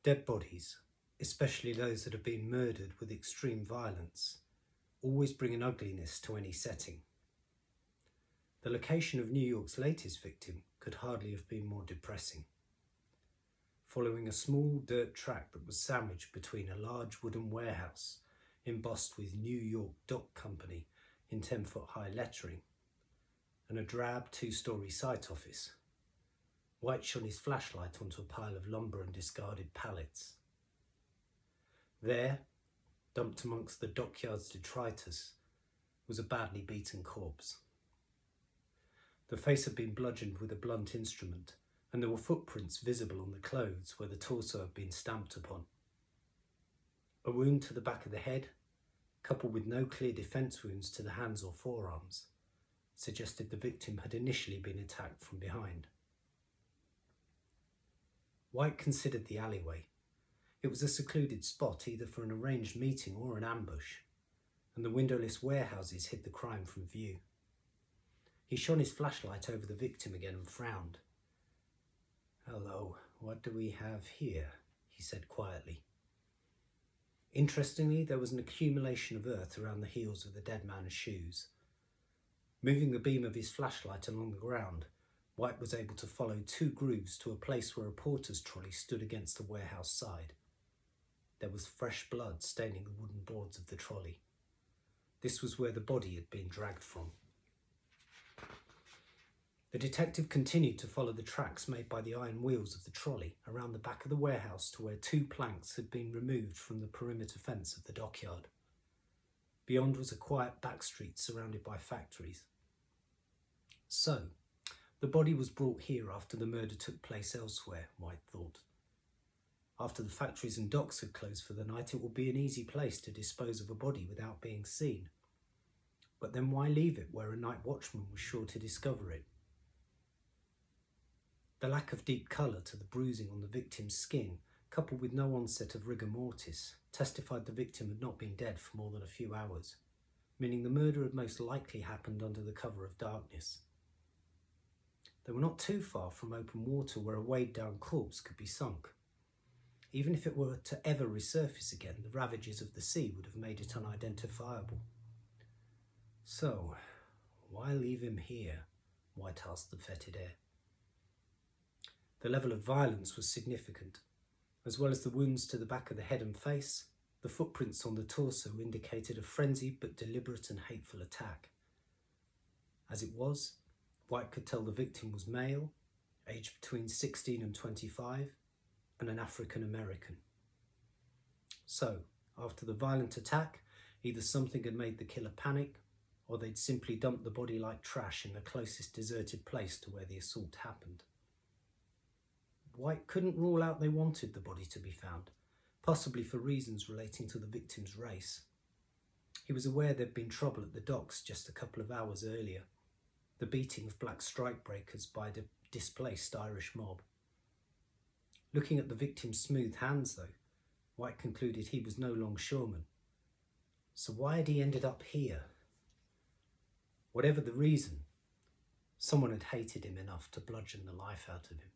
Dead bodies, especially those that have been murdered with extreme violence, always bring an ugliness to any setting. The location of New York's latest victim could hardly have been more depressing. Following a small dirt track that was sandwiched between a large wooden warehouse embossed with New York Dock Company in 10-foot-high lettering, and a drab 2-story site office, White shone his flashlight onto a pile of lumber and discarded pallets. There, dumped amongst the dockyard's detritus, was a badly beaten corpse. The face had been bludgeoned with a blunt instrument, and there were footprints visible on the clothes where the torso had been stamped upon. A wound to the back of the head, coupled with no clear defence wounds to the hands or forearms, suggested the victim had initially been attacked from behind. White considered the alleyway. It was a secluded spot either for an arranged meeting or an ambush, and the windowless warehouses hid the crime from view. He shone his flashlight over the victim again and frowned. "Hello, what do we have here?" he said quietly. Interestingly, there was an accumulation of earth around the heels of the dead man's shoes. Moving the beam of his flashlight along the ground, White was able to follow 2 grooves to a place where a porter's trolley stood against the warehouse side. There was fresh blood staining the wooden boards of the trolley. This was where the body had been dragged from. The detective continued to follow the tracks made by the iron wheels of the trolley around the back of the warehouse to where 2 planks had been removed from the perimeter fence of the dockyard. Beyond was a quiet back street surrounded by factories. So, the body was brought here after the murder took place elsewhere, White thought. After the factories and docks had closed for the night, it would be an easy place to dispose of a body without being seen. But then why leave it where a night watchman was sure to discover it? The lack of deep colour to the bruising on the victim's skin, coupled with no onset of rigor mortis, testified the victim had not been dead for more than a few hours, meaning the murder had most likely happened under the cover of darkness. They were not too far from open water where a weighed-down corpse could be sunk. Even if it were to ever resurface again, the ravages of the sea would have made it unidentifiable. So, why leave him here? White asked the fetid air. The level of violence was significant. As well as the wounds to the back of the head and face, the footprints on the torso indicated a frenzied but deliberate and hateful attack. As it was, White could tell the victim was male, aged between 16 and 25, and an African American. So, after the violent attack, either something had made the killer panic, or they'd simply dumped the body like trash in the closest deserted place to where the assault happened. White couldn't rule out they wanted the body to be found, possibly for reasons relating to the victim's race. He was aware there'd been trouble at the docks just a couple of hours earlier, the beating of black strikebreakers by a displaced Irish mob. Looking at the victim's smooth hands, though, White concluded he was no longshoreman. So why had he ended up here? Whatever the reason, someone had hated him enough to bludgeon the life out of him.